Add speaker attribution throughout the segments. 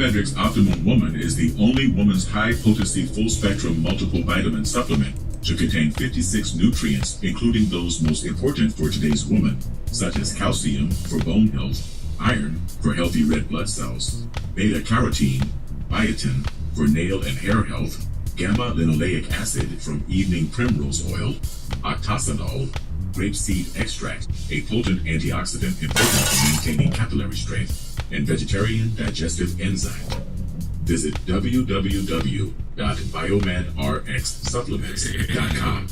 Speaker 1: BiomedRx Optimum Woman is the only woman's high-potency full-spectrum multiple vitamin supplement to contain 56 nutrients, including those most important for today's woman, such as calcium for bone health, iron for healthy red blood cells, beta-carotene, biotin for nail and hair health, gamma-linoleic acid from evening primrose oil, octasanol, grapeseed extract, a potent antioxidant important for maintaining capillary strength, and vegetarian digestive enzyme. Visit www.biomedrxsupplements.com.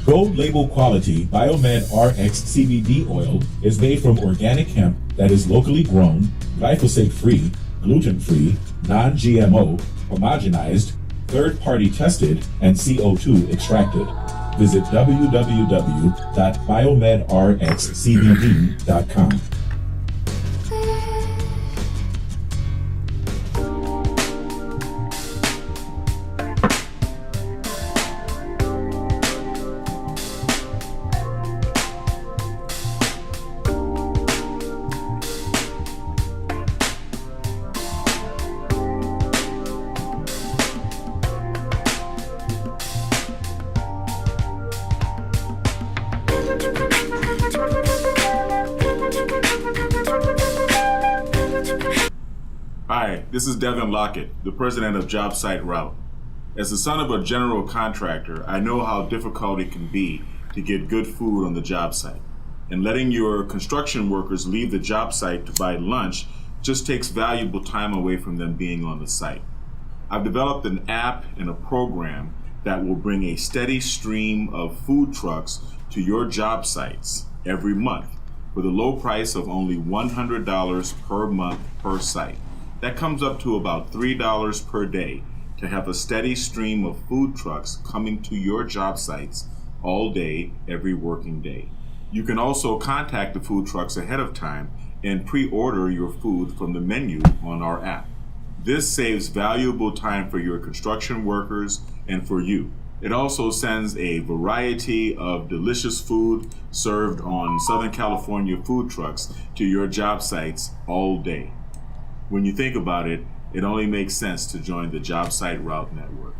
Speaker 2: Gold label quality BiomedRx CBD oil is made from organic hemp that is locally grown, glyphosate-free, gluten-free, non-GMO, homogenized, third-party tested, and CO2 extracted. Visit www.biomedrxcbd.com.
Speaker 3: Hi, this is Devin Lockett, the president of JobSite Route. As the son of a general contractor, I know how difficult it can be to get good food on the job site. And letting your construction workers leave the job site to buy lunch just takes valuable time away from them being on the site. I've developed an app and a program that will bring a steady stream of food trucks to your job sites every month for the low price of only $100 per month per site. That comes up to about $3 per day to have a steady stream of food trucks coming to your job sites all day, every working day. You can also contact the food trucks ahead of time and pre-order your food from the menu on our app. This saves valuable time for your construction workers and for you. It also sends a variety of delicious food served on Southern California food trucks to your job sites all day. When you think about it, it only makes sense to join the JobSite Route Network.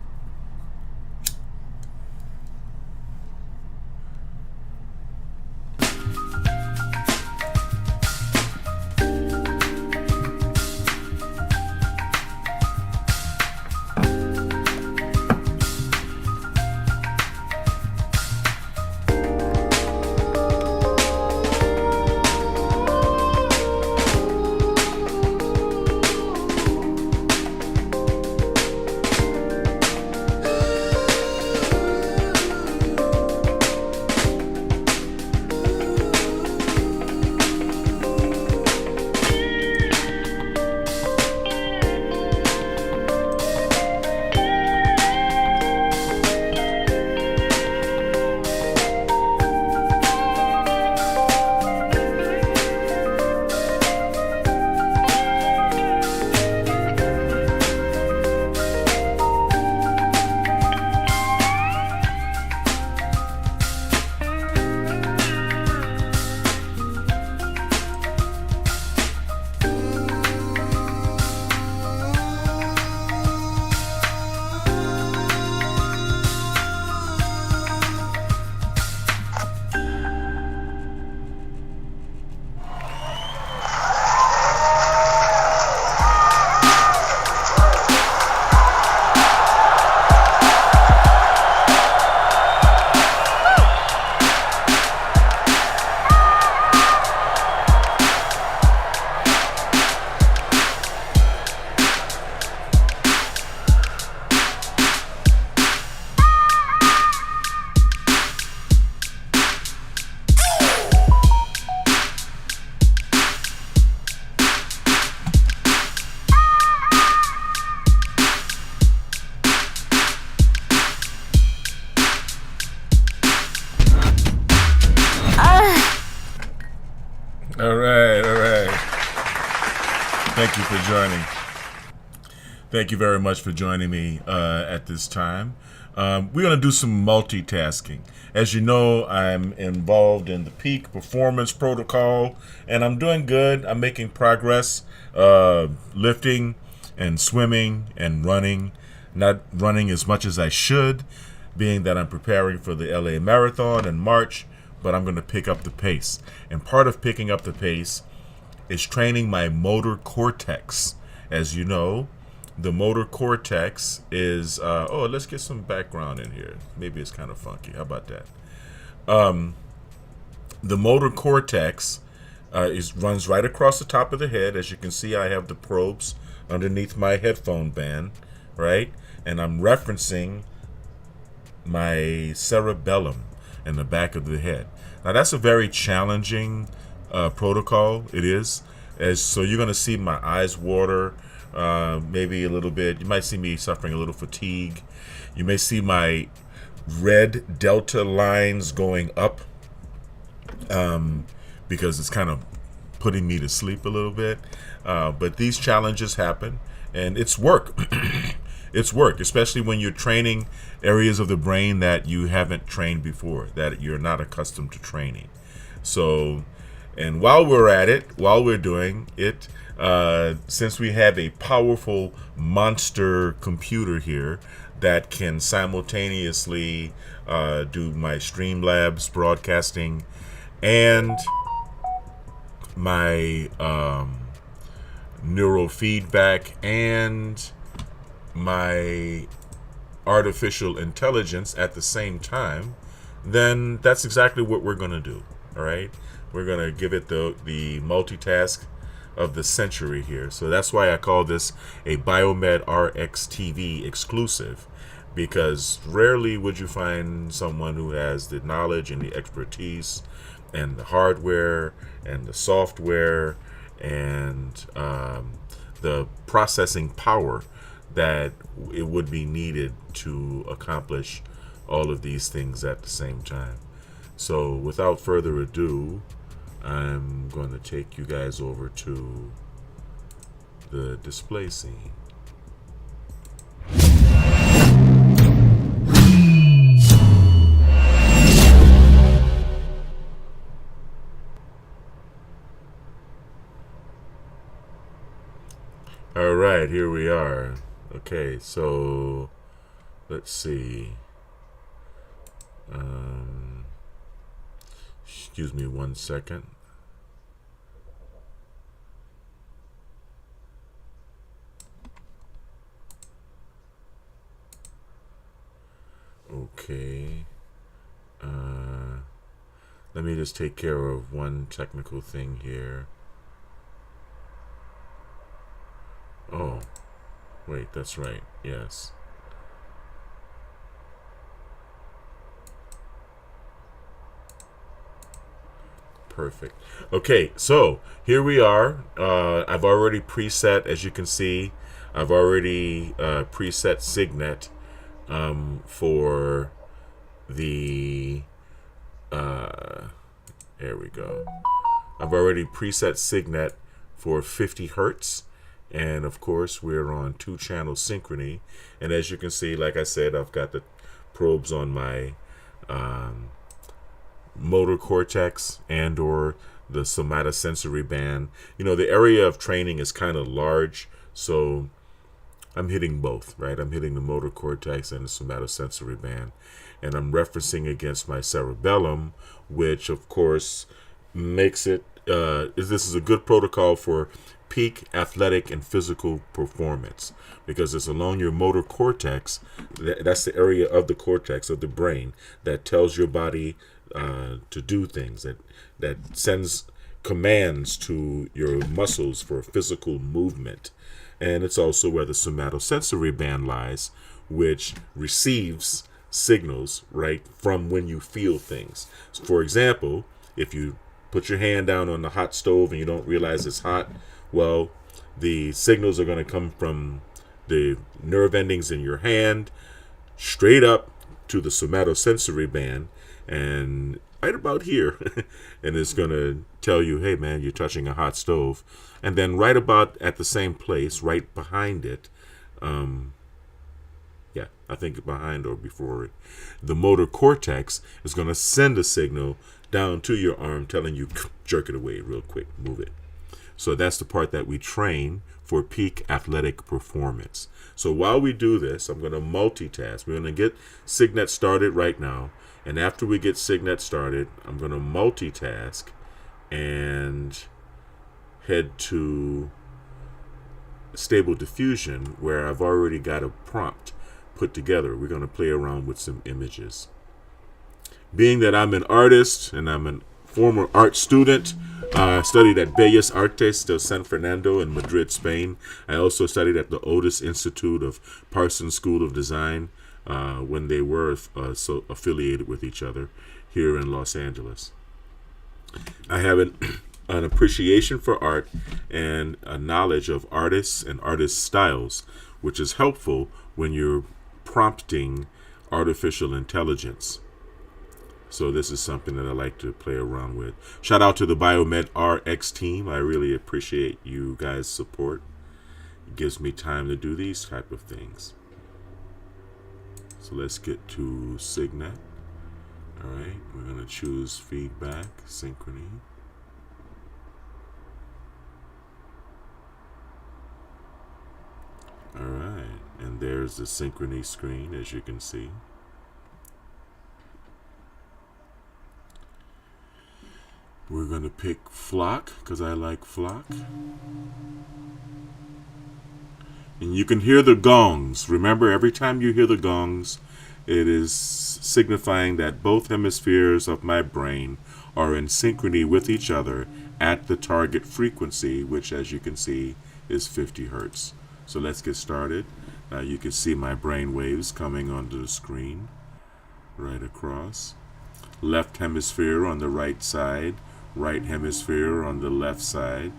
Speaker 4: All right, all right. Thank you for joining. Thank you very much for joining me at this time. We're going to do some multitasking. As you know, I'm involved in the peak performance protocol, and I'm doing good. I'm making progress, lifting and swimming and running. Not running as much as I should, being that I'm preparing for the LA Marathon in March, but I'm going to pick up the pace. And part of picking up the pace is training my motor cortex. As you know, the motor cortex is, let's get some background in here. Maybe it's kind of funky. How about that? The motor cortex runs right across the top of the head. As you can see, I have the probes underneath my headphone band, right? And I'm referencing my cerebellum in the back of the head. Now, that's a very challenging protocol. It is. So you're going to see my eyes water, maybe a little bit. You might see me suffering a little fatigue. You may see my red delta lines going up because it's kind of putting me to sleep a little bit. But these challenges happen, and it's work. It's work, especially when you're training areas of the brain that you haven't trained before, that you're not accustomed to training. So, and while we're at it, while we're doing it, since we have a powerful monster computer here that can simultaneously do my Streamlabs broadcasting and my neurofeedback and my artificial intelligence at the same time, then that's exactly what we're going to do. All right, we're going to give it the multitask of the century here. So that's why I call this a BiomedRx TV exclusive, because rarely would you find someone who has the knowledge and the expertise and the hardware and the software and the processing power that it would be needed to accomplish all of these things at the same time. So without further ado, I'm going to take you guys over to the display scene. All right, here we are. Okay, so let's see. Excuse me 1 second. Okay. Let me just take care of one technical thing here. Oh, wait, that's right. Yes. Perfect. Okay, so here we are. I've already preset, as you can see, I've already preset Signet for the, there we go. I've already preset Signet for 50 Hertz. And of course, we're on 2-channel synchrony. And as you can see, like I said, I've got the probes on my motor cortex and or the somatosensory band. You know, the area of training is kind of large, so I'm hitting both, right? I'm hitting the motor cortex and the somatosensory band. And I'm referencing against my cerebellum, which of course makes it, this is a good protocol for peak athletic and physical performance, because it's along your motor cortex. That's the area of the cortex of the brain that tells your body to do things, that sends commands to your muscles for physical movement. And it's also where the somatosensory band lies, which receives signals right from when you feel things. So for example, if you put your hand down on the hot stove and you don't realize it's hot, well, the signals are going to come from the nerve endings in your hand straight up to the somatosensory band, and right about here. And it's going to tell you, hey, man, you're touching a hot stove. And then right about at the same place, right behind it, yeah, I think behind or before it, the motor cortex is going to send a signal down to your arm telling you, jerk it away real quick, move it. So that's the part that we train for peak athletic performance. So while we do this, I'm going to multitask. We're going to get Signet started right now. And after we get Signet started, I'm going to multitask and head to Stable Diffusion, where I've already got a prompt put together. We're going to play around with some images. Being that I'm an artist and I'm a former art student, I studied at Bellas Artes de San Fernando in Madrid, Spain. I also studied at the Otis Institute of Parsons School of Design when they were so affiliated with each other here in Los Angeles. I have an appreciation for art and a knowledge of artists and artist styles, which is helpful when you're prompting artificial intelligence. So this is something that I like to play around with. Shout out to the BiomedRx team. I really appreciate you guys' support. It gives me time to do these type of things. So let's get to Signet. All right, we're going to choose feedback, synchrony. All right, and there's the synchrony screen, as you can see. We're going to pick flock because I like flock. And you can hear the gongs. Remember, every time you hear the gongs, it is signifying that both hemispheres of my brain are in synchrony with each other at the target frequency, which, as you can see, is 50 hertz. So let's get started. Now you can see my brain waves coming onto the screen right across. Left hemisphere on the right side, right hemisphere on the left side.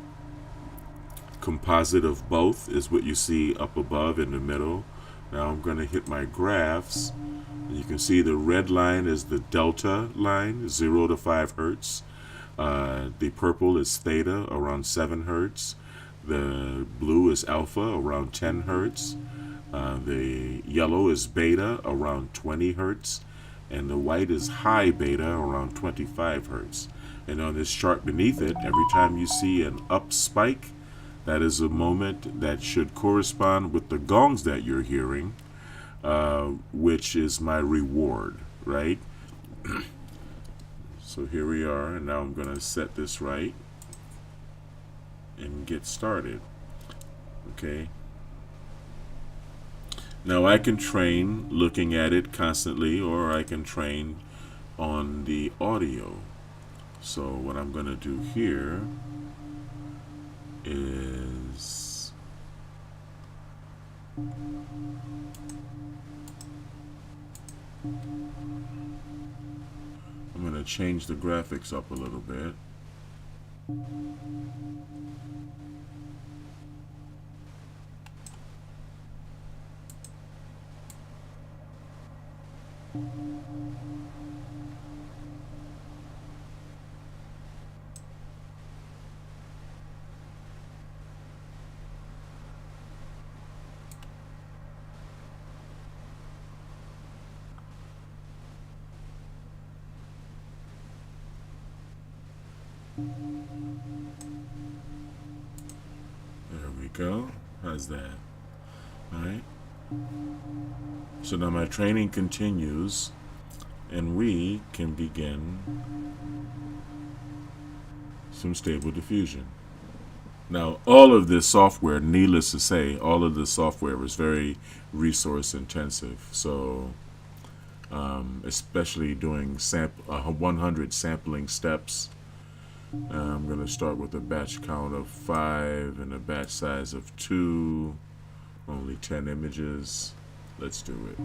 Speaker 4: Composite of both is what you see up above in the middle. Now I'm going to hit my graphs. You can see the red line is the delta line, 0 to 5 hertz. The purple is theta, around 7 hertz. The blue is alpha, around 10 hertz. The yellow is beta, around 20 hertz. And the white is high beta, around 25 hertz. And on this chart beneath it, every time you see an up spike, that is a moment that should correspond with the gongs that you're hearing, which is my reward, right? So here we are, and now I'm going to set this right and get started. Okay. Now I can train looking at it constantly, or I can train on the audio. So what I'm going to do here is I'm going to change the graphics up a little bit. There we go. How's that? All right. So now my training continues, and we can begin some Stable Diffusion. Now, all of this software, needless to say, all of this software is very resource intensive. So, especially doing 100 sampling steps. I'm going to start with a batch count of 5 and a batch size of 2. Only 10 images. Let's do it.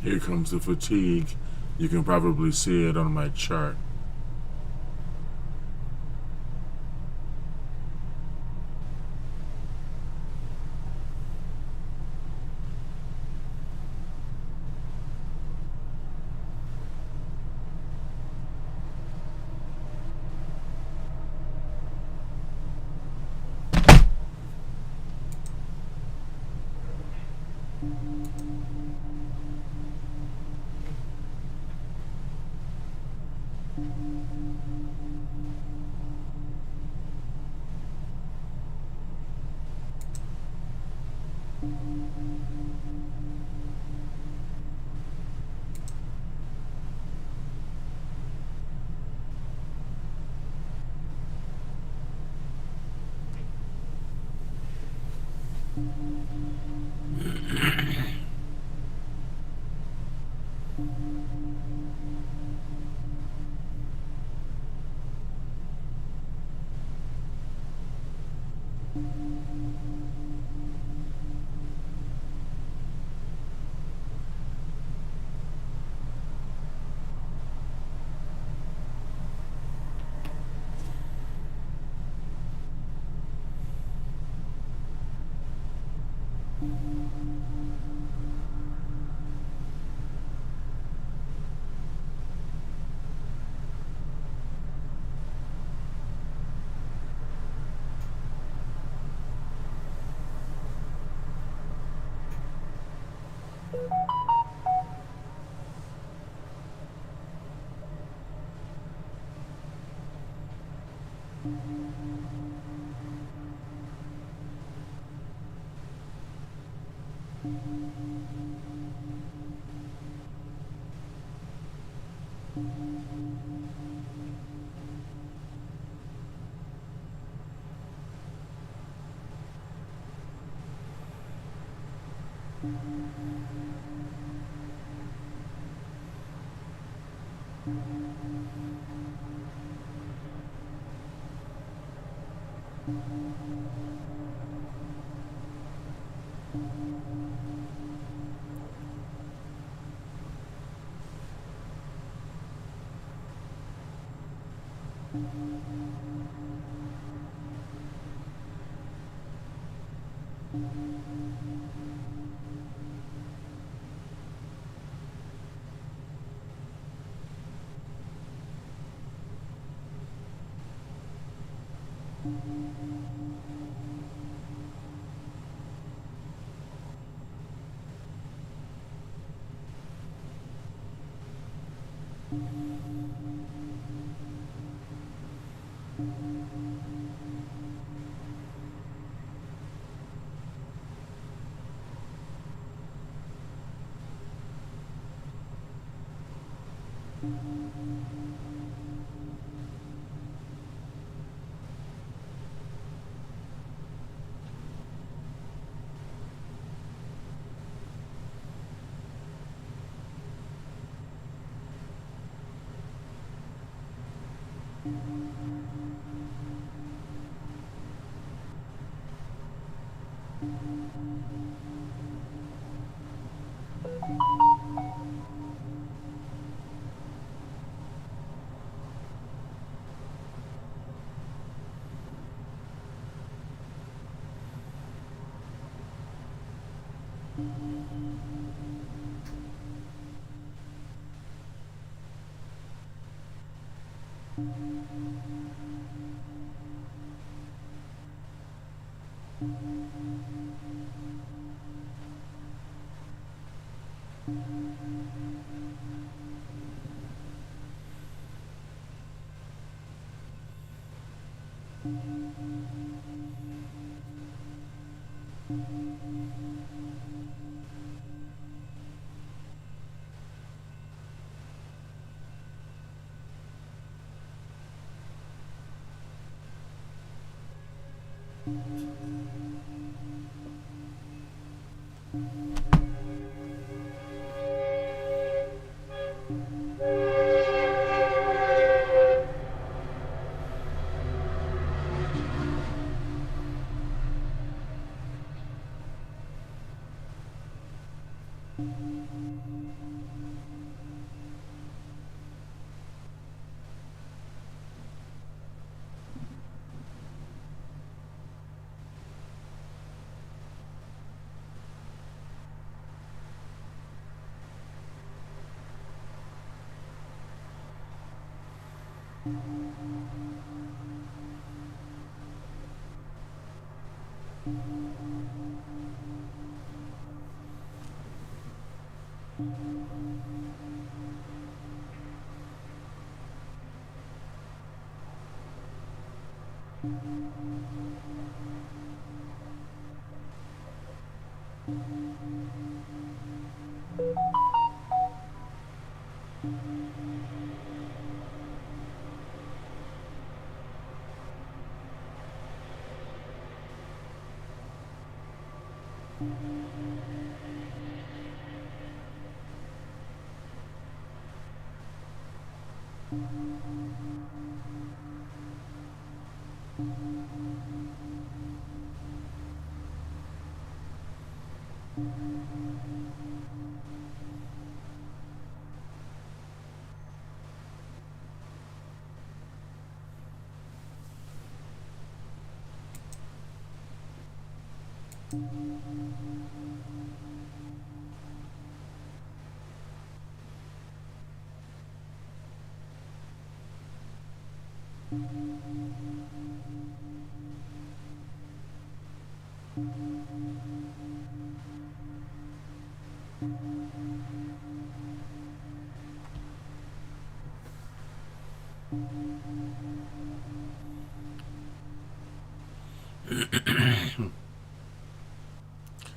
Speaker 4: Here comes the fatigue. You can probably see it on my chart.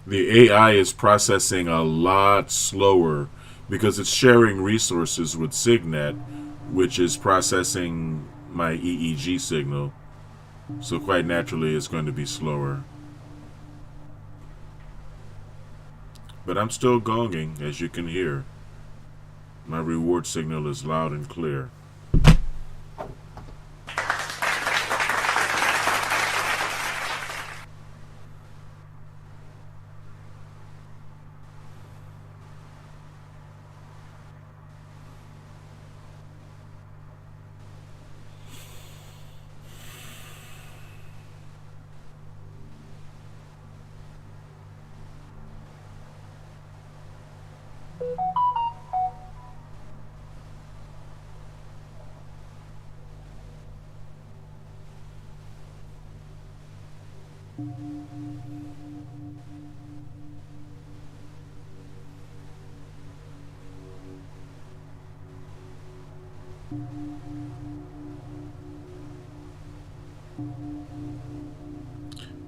Speaker 4: The AI is processing a lot slower because it's sharing resources with Signet, which is processing my EEG signal. So quite naturally, it's going to be slower. But I'm still gonging, as you can hear. My reward signal is loud and clear.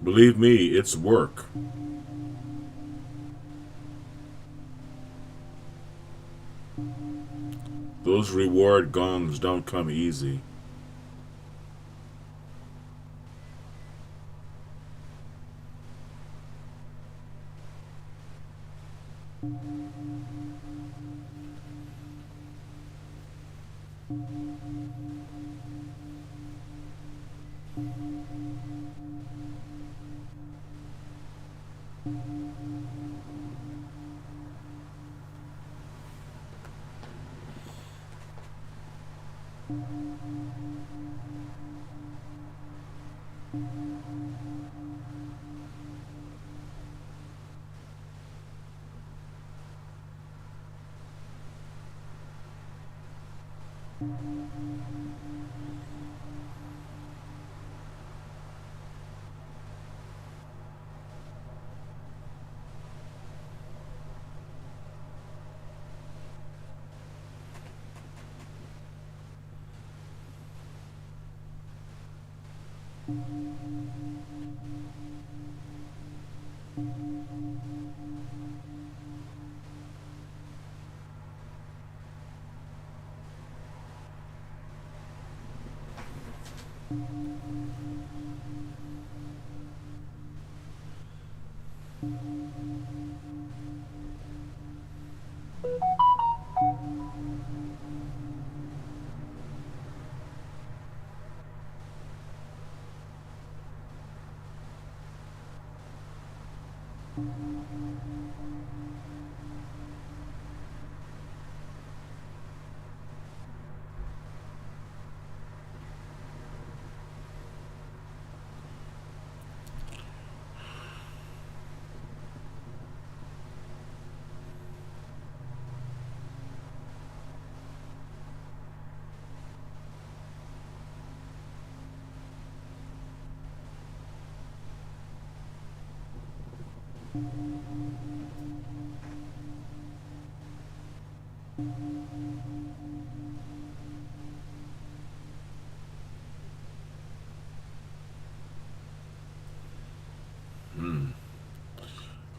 Speaker 4: Believe me, it's work. Those reward gongs don't come easy.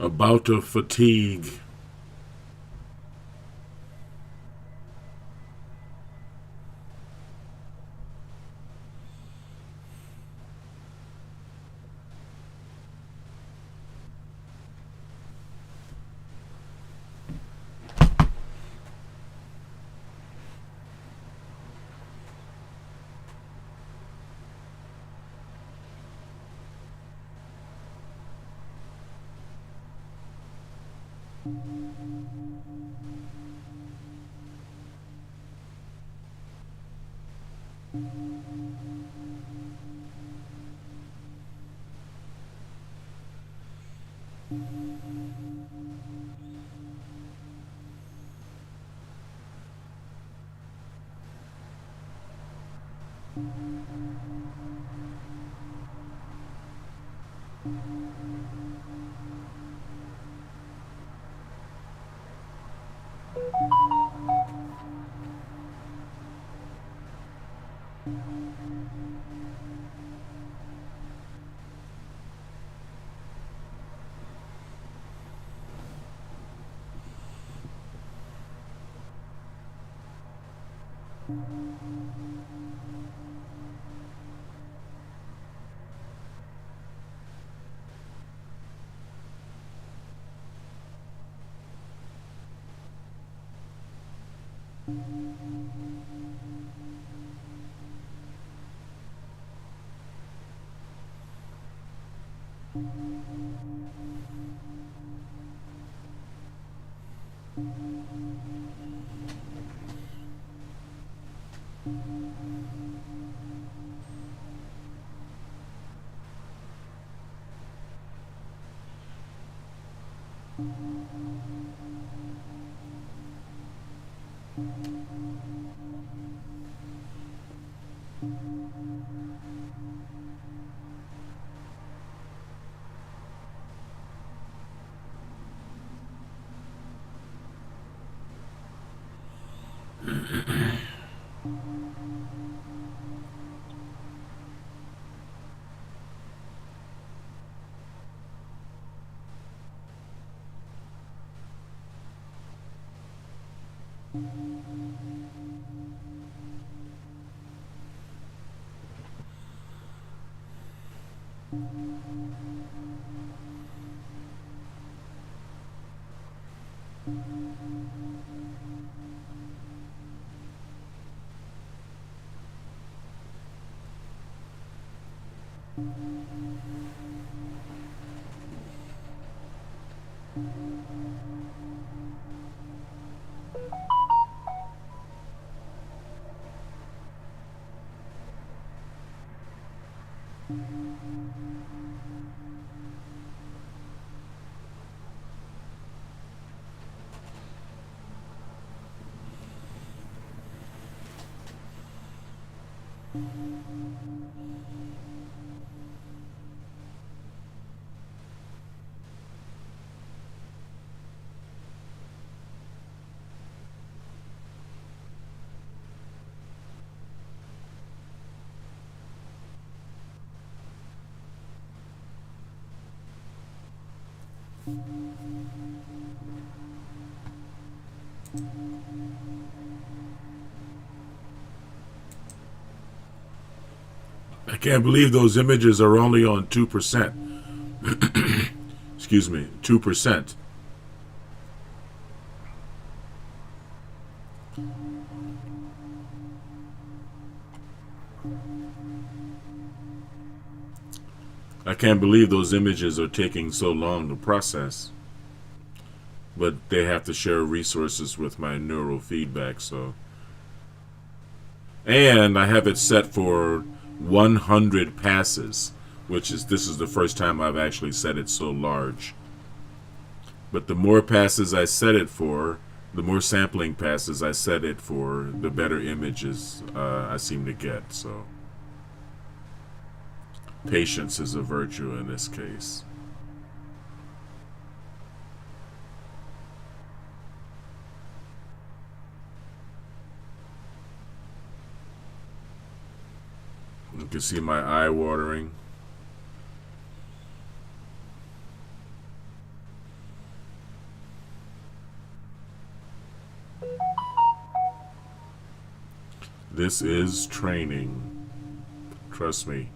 Speaker 4: A bout of fatigue. I can't believe those images are only on 2%. Excuse me, 2%. I can't believe those images are taking so long to process. But they have to share resources with my neurofeedback, so. And I have it set for 100 passes, this is the first time I've actually set it so large. But the more passes I set it for, the more sampling passes I set it for, the better images I seem to get, so. Patience is a virtue in this case. You can see my eye watering. This is training. Trust me.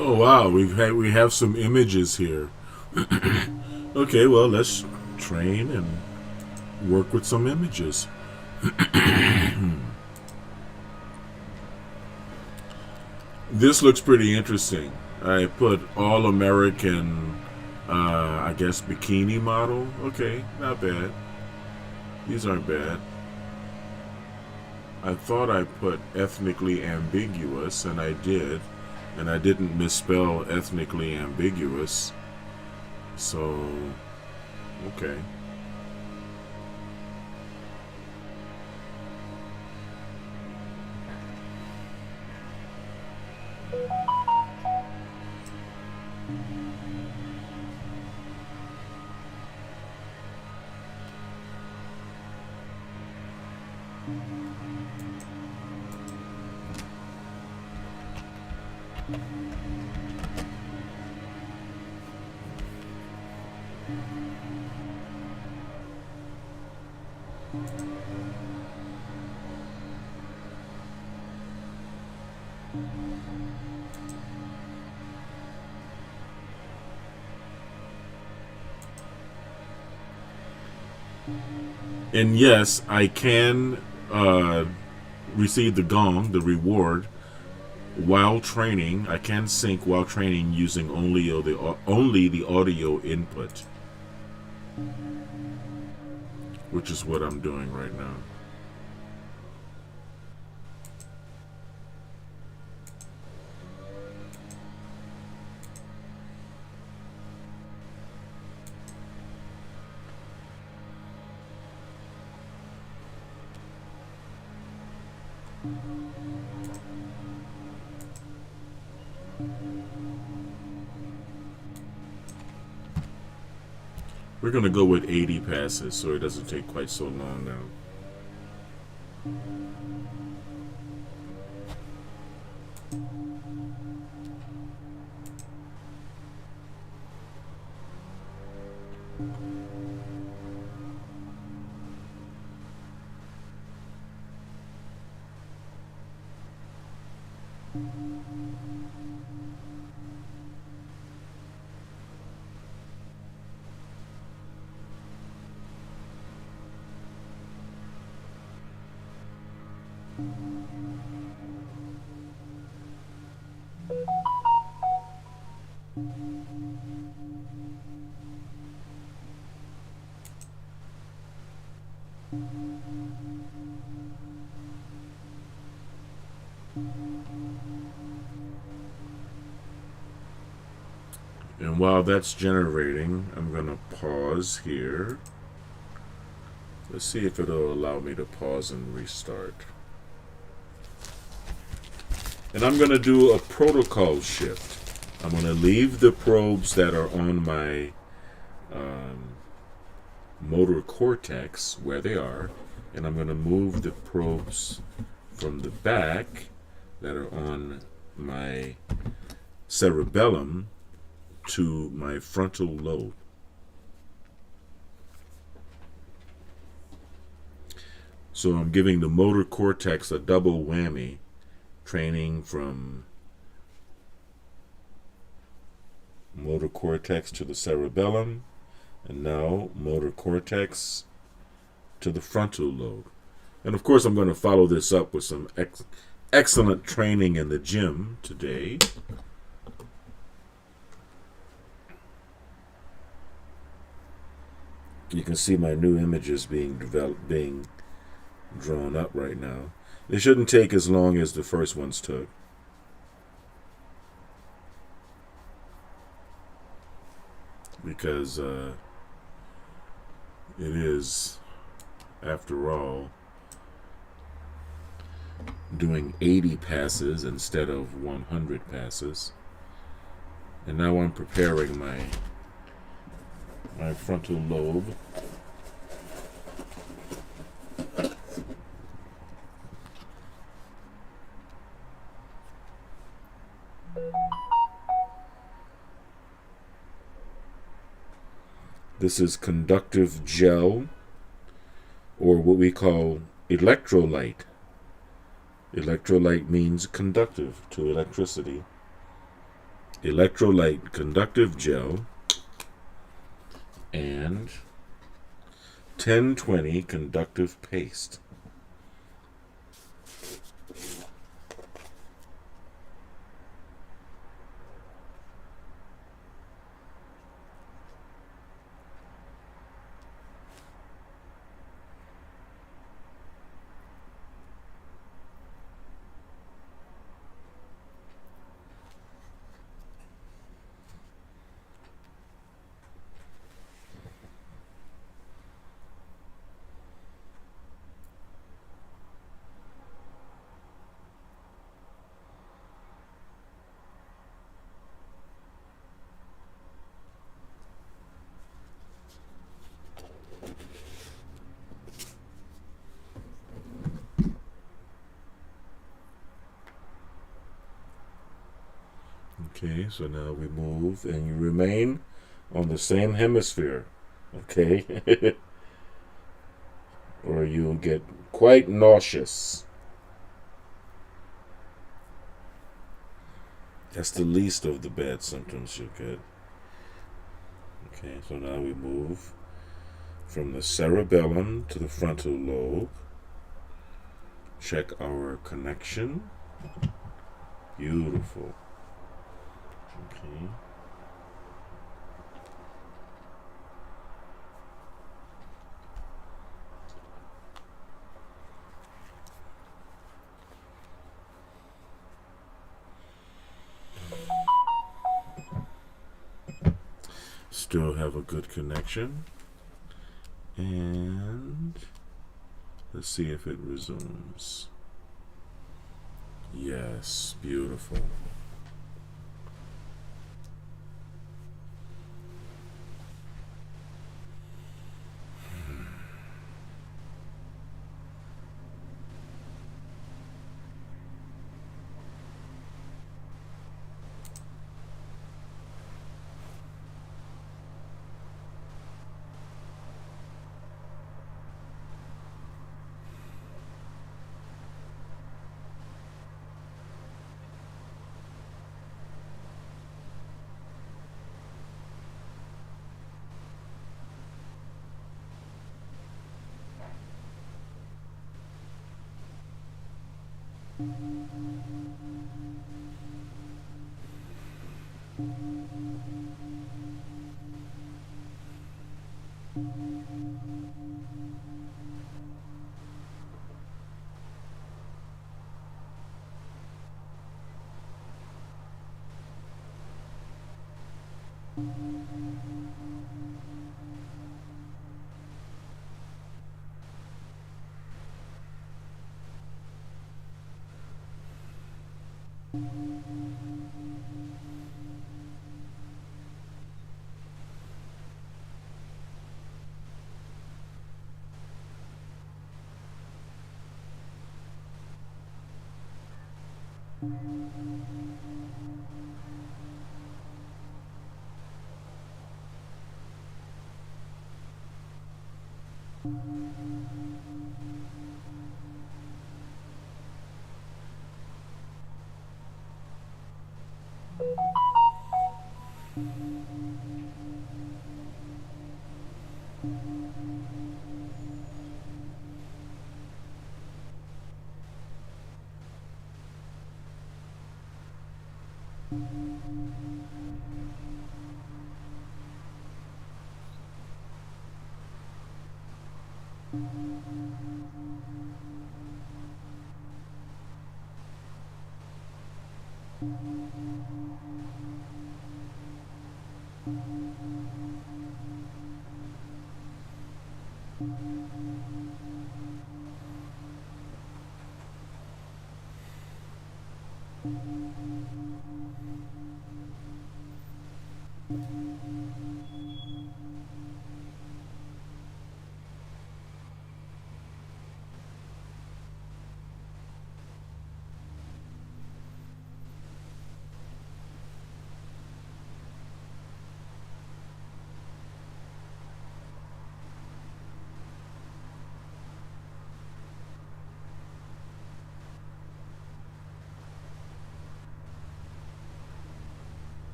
Speaker 4: Oh wow, we have some images here. Okay, well let's train and work with some images. This looks pretty interesting. I put all American, I guess bikini model. Okay, not bad. These aren't bad. I thought I put ethnically ambiguous, and I did. And I didn't misspell ethnically ambiguous. So, okay. And yes, I can receive the gong, the reward, while training. I can sync while training using only the audio input, which is what I'm doing right now. We're going to go with 80 passes so it doesn't take quite so long now. And while that's generating, I'm going to pause here. Let's see if it'll allow me to pause and restart. And I'm going to do a protocol shift. I'm going to leave the probes that are on my motor cortex where they are, and I'm going to move the probes from the back that are on my cerebellum to my frontal lobe. So I'm giving the motor cortex a double whammy, training from motor cortex to the cerebellum, and now motor cortex to the frontal lobe. And of course I'm going to follow this up with some excellent training in the gym today. You can see my new images being drawn up right now. They shouldn't take as long as the first ones took. Because it is, after all, doing 80 passes instead of 100 passes. And now I'm preparing my frontal lobe. This is conductive gel, or what we call electrolyte. Electrolyte means conductive to electricity. Electrolyte conductive gel and 1020 conductive paste. Okay, so now we move and you remain on the same hemisphere, okay? Or you'll get quite nauseous. That's the least of the bad symptoms you'll get. Okay, so now we move from the cerebellum to the frontal lobe. Check our connection. Beautiful. Okay. Still have a good connection. And let's see if it resumes. Yes, beautiful.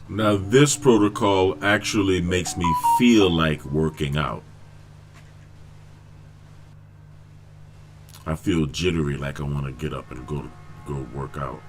Speaker 4: Now, this protocol actually makes me feel like working out. I feel jittery, like I want to get up and go work out.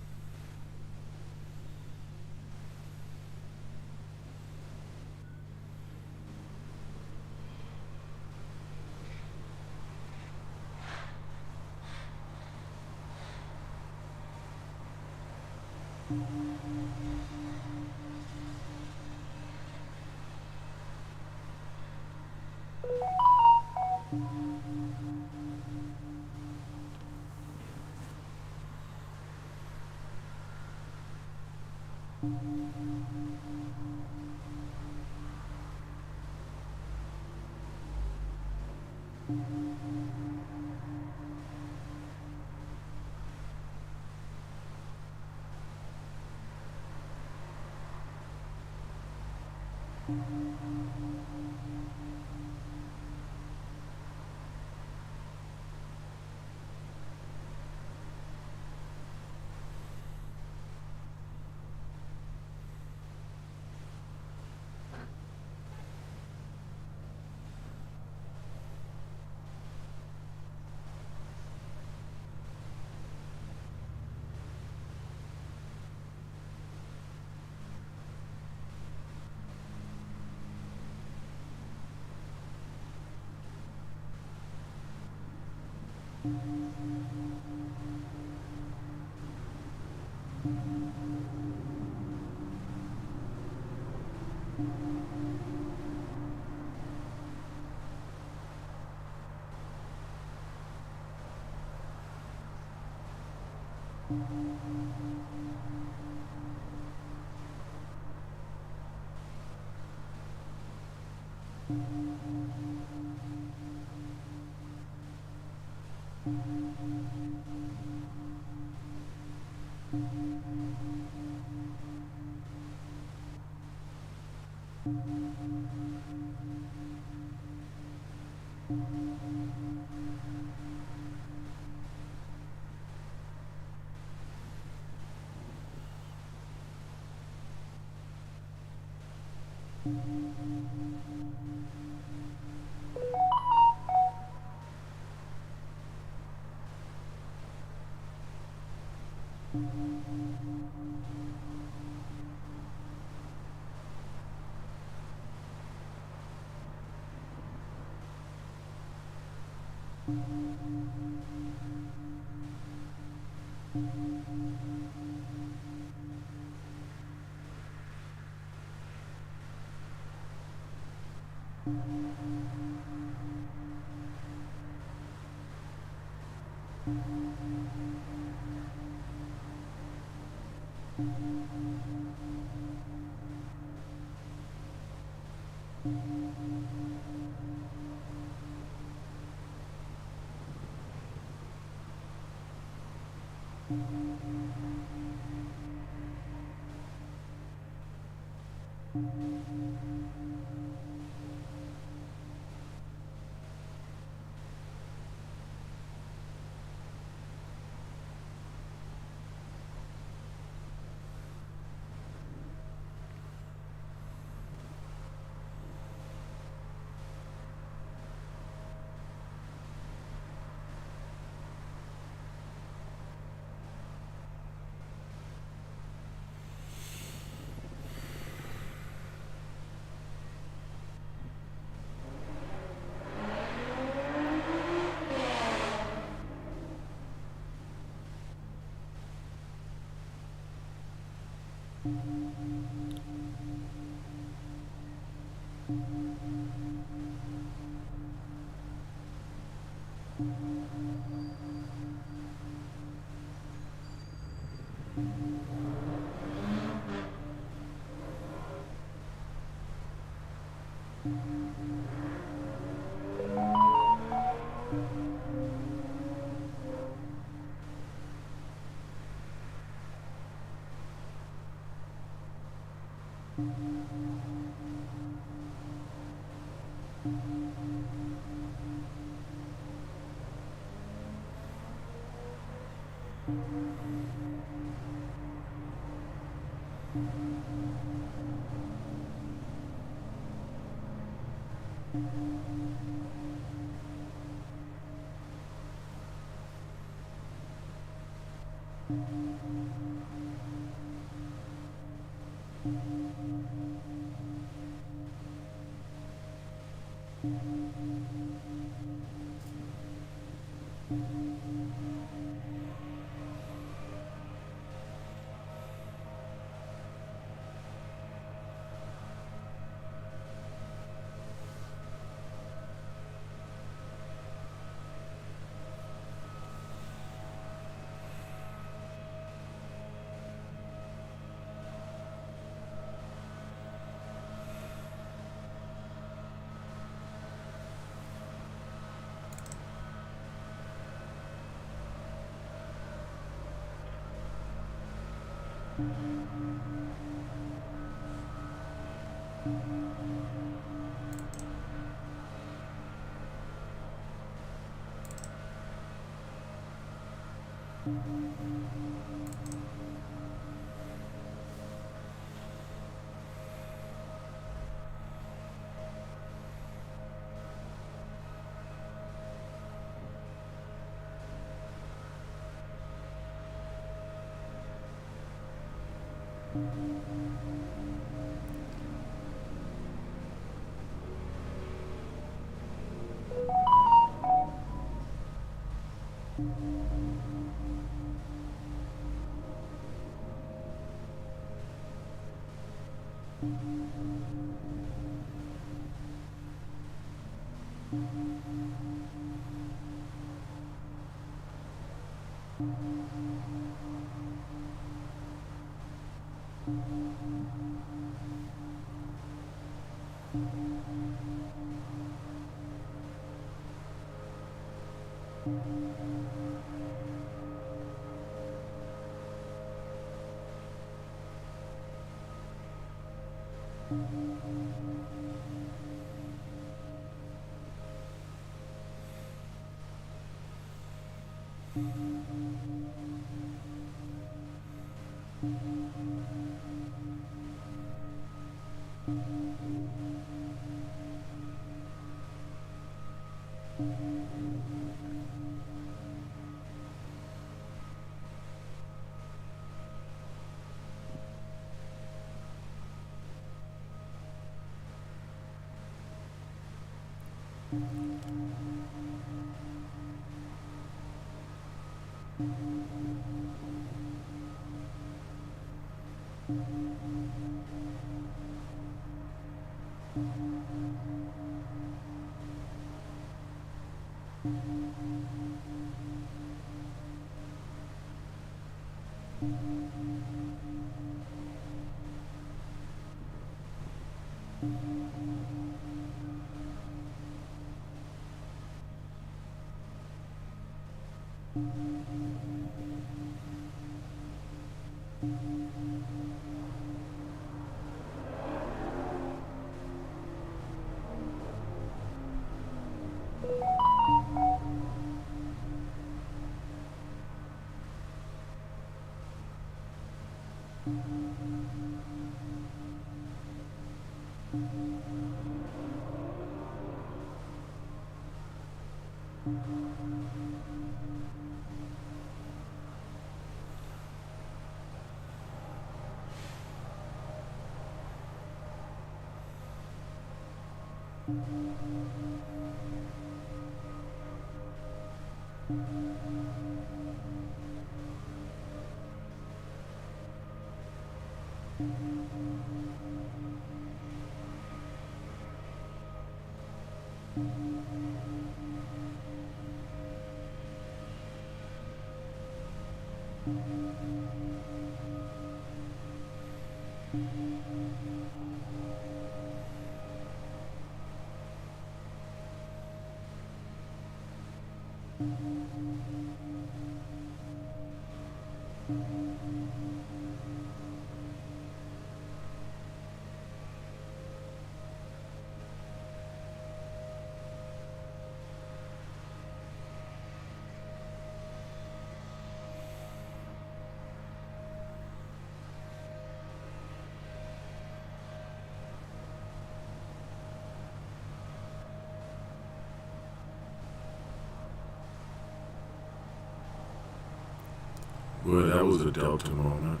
Speaker 4: Well, that was a Delta moment.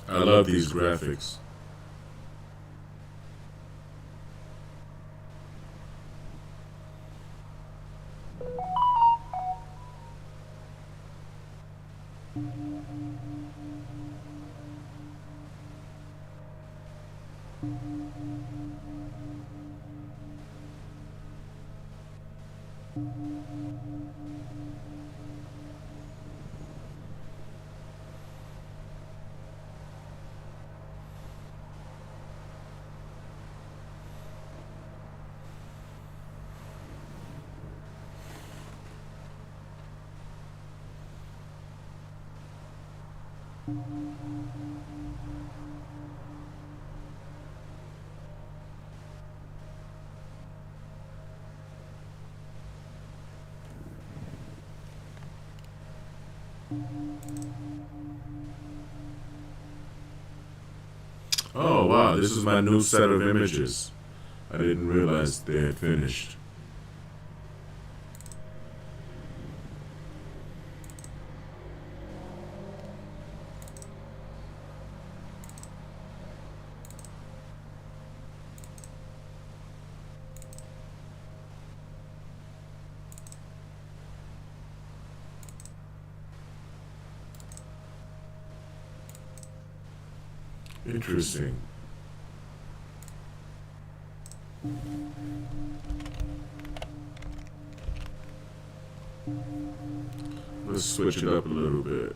Speaker 4: I love these graphics. Oh wow, this is my new set of images. I didn't realize they had finished. Interesting. Let's switch it up a little bit.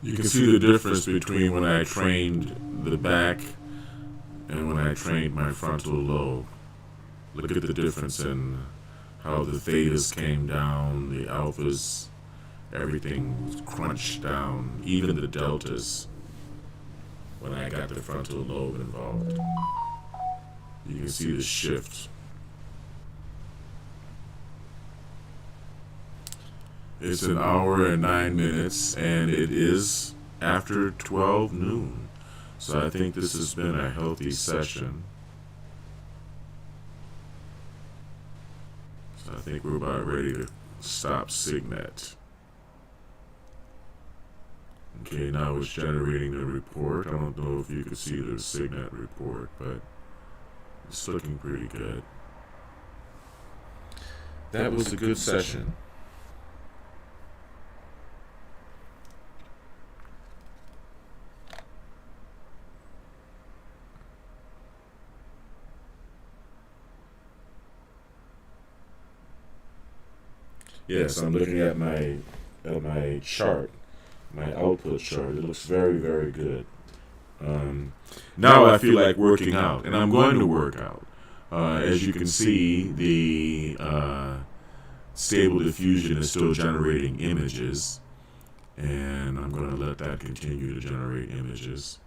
Speaker 4: You can see the difference between when I trained the back and when I trained my frontal lobe. Look at the difference in how the thetas came down, the alphas, everything was crunched down, even the deltas when I got the frontal lobe involved. You can see the shift. It's an hour and 9 minutes, and it is after 12 noon. So I think this has been a healthy session. So I think we're about ready to stop Signet. Okay, now it's generating the report. I don't know if you can see the Signet report, but it's looking pretty good. That was a good session. Yes, I'm looking at my chart, my output chart. It looks very, very good. Now I feel like working out, and I'm going to work out. As you can see, the Stable Diffusion is still generating images, and I'm going to let that continue to generate images.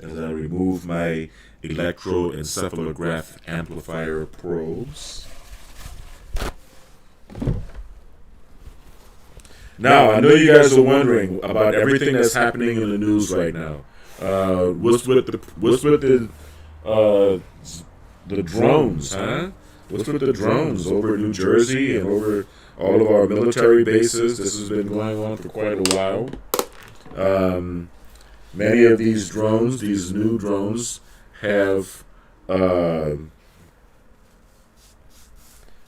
Speaker 4: As I remove my electroencephalograph amplifier probes. Now, I know you guys are wondering about everything that's happening in the news right now. What's with the drones, huh? What's with the drones over New Jersey and over all of our military bases? This has been going on for quite a while. Many of these drones, these new drones, have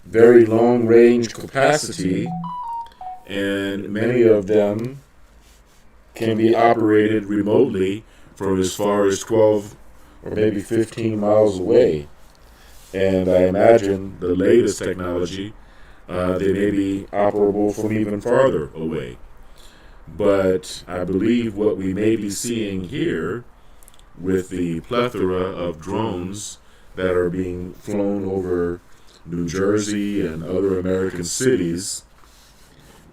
Speaker 4: very long range capacity, and many of them can be operated remotely from as far as 12 or maybe 15 miles away. And I imagine the latest technology, they may be operable from even farther away. But I believe what we may be seeing here with the plethora of drones that are being flown over New Jersey and other American cities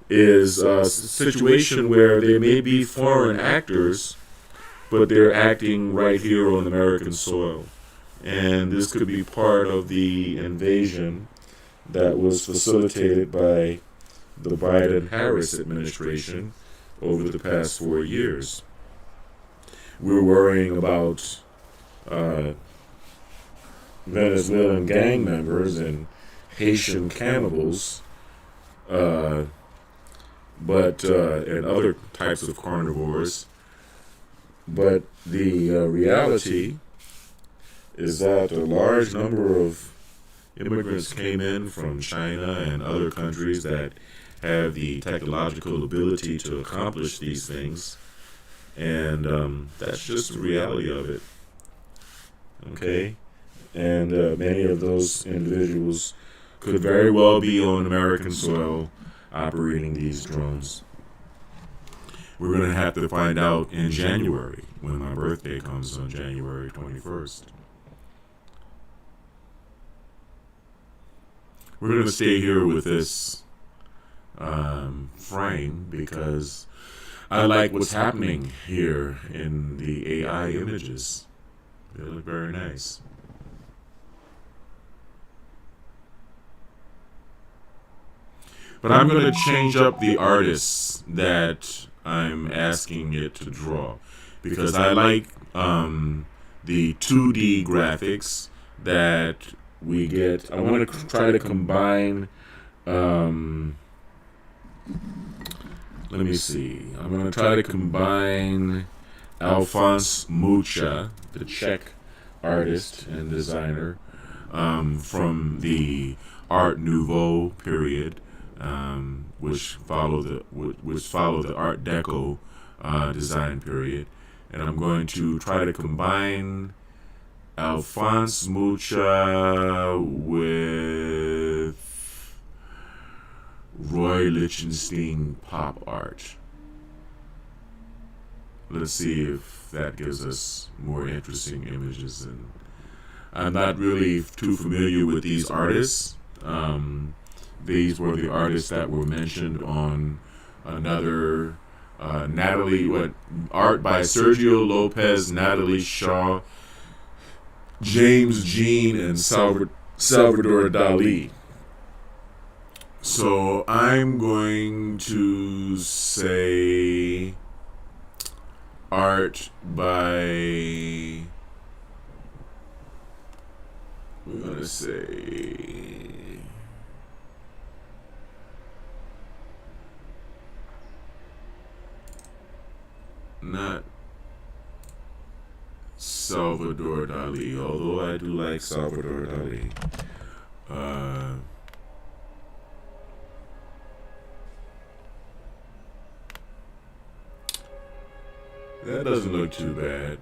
Speaker 4: is a situation where they may be foreign actors, but they're acting right here on American soil. And this could be part of the invasion that was facilitated by the Biden-Harris administration over the past 4 years. We're worrying about Venezuelan gang members and Haitian cannibals, but and other types of carnivores. But the reality is that a large number of immigrants came in from China and other countries that have the technological ability to accomplish these things, and that's just the reality of it. Okay, and many of those individuals could very well be on American soil operating these drones. We're going to have to find out in January, when my birthday comes on January 21st. We're going to stay here with this frame because I like what's happening here in the AI images. They look very nice. But I'm going to change up the artists that I'm asking it to draw, because I like the 2D graphics that we get. I want to try to combine, let me see, I'm going to try to combine Alphonse Mucha, the Czech artist and designer, from the Art Nouveau period, which followed the Art Deco design period, and I'm going to try to combine Alphonse Mucha with Roy Lichtenstein pop art. Let's see if that gives us more interesting images. And I'm not really too familiar with these artists. These were the artists that were mentioned on another art by Sergio Lopez, Natalie Shaw, James Jean, and Salvador Dali. So I'm going to say art by, we're going to say, not Salvador Dali, although I do like Salvador Dali. That doesn't look too bad.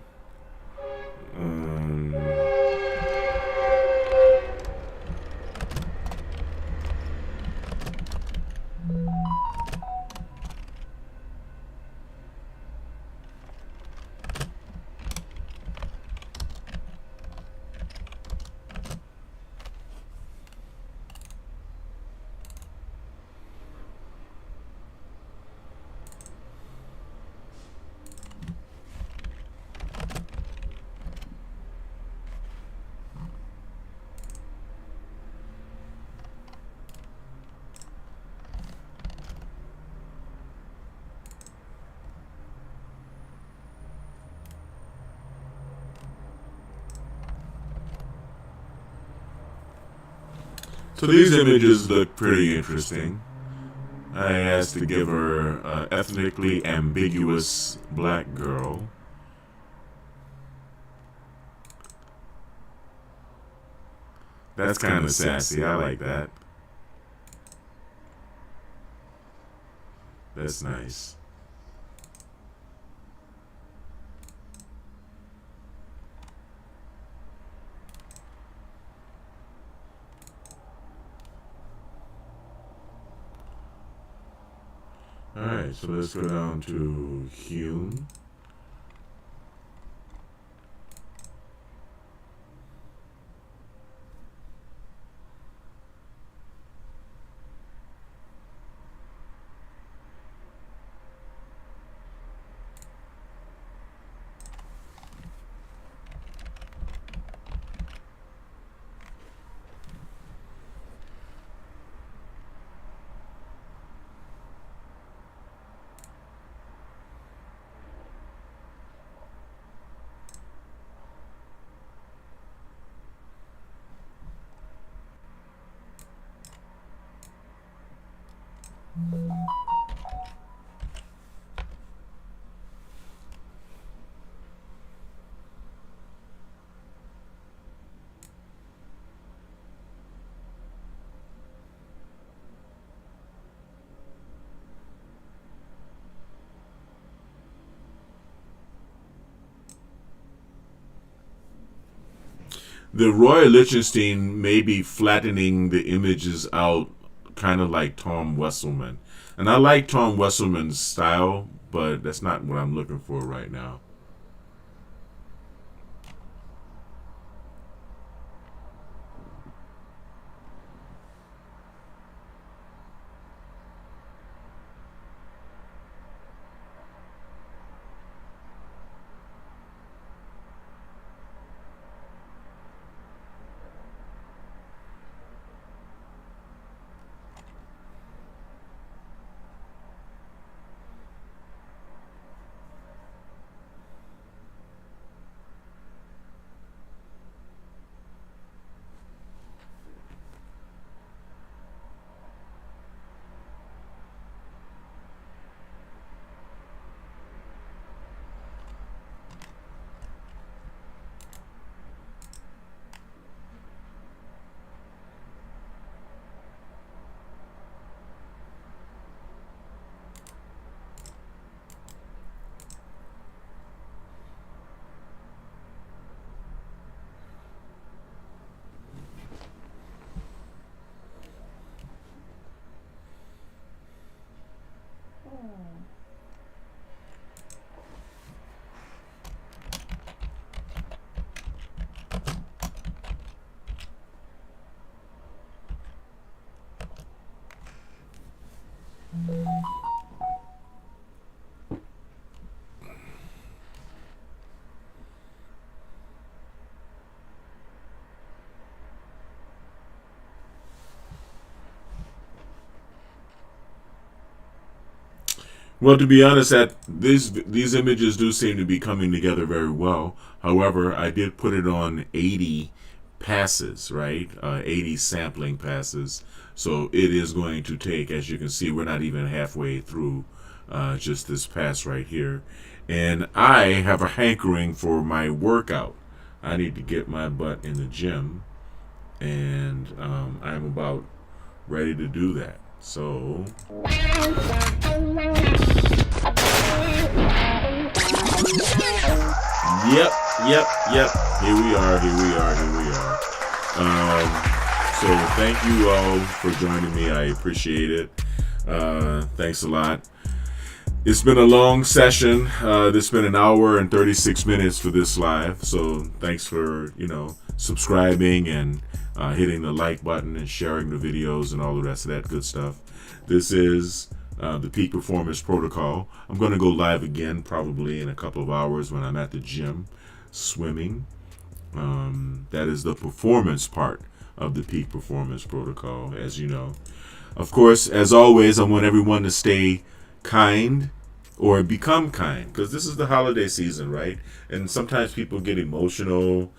Speaker 4: So these images look pretty interesting. I asked to give her an ethnically ambiguous black girl. That's kind of sassy. I like that. That's nice. Alright, so let's go down to Hume. The Roy Lichtenstein may be flattening the images out, kind of like Tom Wesselman. And I like Tom Wesselman's style, but that's not what I'm looking for right now. Well, to be honest, these images do seem to be coming together very well. However, I did put it on 80 passes, right? 80 sampling passes. So it is going to take, as you can see, we're not even halfway through just this pass right here. And I have a hankering for my workout. I need to get my butt in the gym, and I'm about ready to do that. So Yep. Here we are. So thank you all for joining me. I appreciate it. Thanks a lot. It's been a long session. It's been an hour and 36 minutes for this live. So thanks for, subscribing and hitting the like button and sharing the videos and all the rest of that good stuff. This is the Peak Performance Protocol. I'm going to go live again probably in a couple of hours when I'm at the gym swimming. That is the performance part of the Peak Performance Protocol, as you know. Of course, as always, I want everyone to stay kind or become kind, because this is the holiday season, right? And sometimes people get emotional.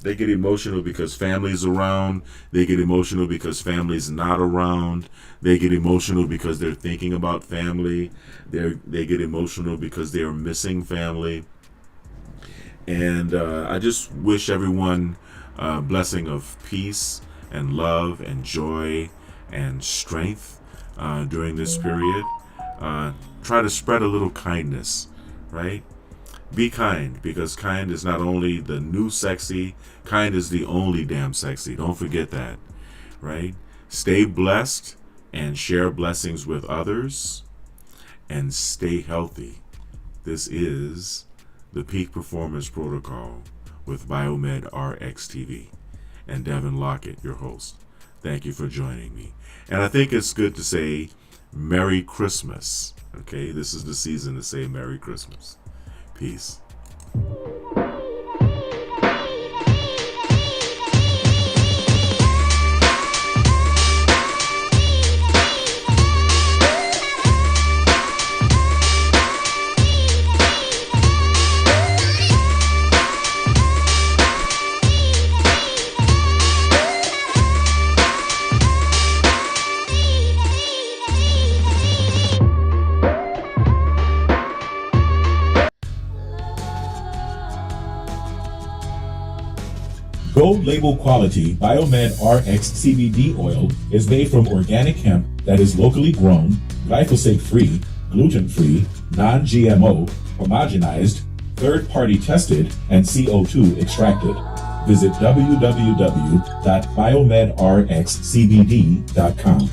Speaker 4: They get emotional because family's around. They get emotional because family's not around. They get emotional because they're thinking about family. They get emotional because they're missing family. And I just wish everyone a blessing of peace and love and joy and strength during this period. Try to spread a little kindness, right? Be kind, because kind is not only the new sexy, kind is the only damn sexy. Don't forget that, right? Stay blessed and share blessings with others, and stay healthy. This is the Peak Performance Protocol with BiomedRx TV and Devin Lockett, your host. Thank you for joining me. And I think it's good to say Merry Christmas. Okay, this is the season to say Merry Christmas. Peace.
Speaker 2: Gold label quality BiomedRx CBD oil is made from organic hemp that is locally grown, glyphosate-free, gluten-free, non-GMO, homogenized, third-party tested, and CO2 extracted. Visit www.biomedrxcbd.com.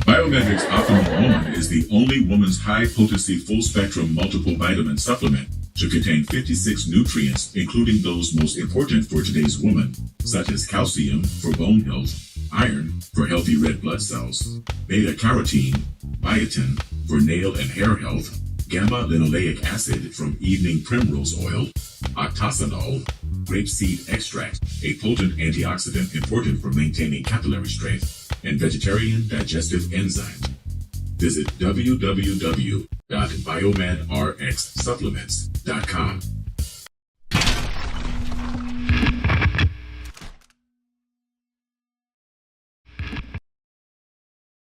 Speaker 1: BiomedRx Optimal Woman is the only woman's high-potency full-spectrum multiple vitamin supplement to contain 56 nutrients, including those most important for today's woman, such as calcium for bone health, iron for healthy red blood cells, beta-carotene, biotin for nail and hair health, gamma-linoleic acid from evening primrose oil, octasanol, grapeseed extract, a potent antioxidant important for maintaining capillary strength, and vegetarian digestive enzymes. Visit www.biomedrxsupplements.com.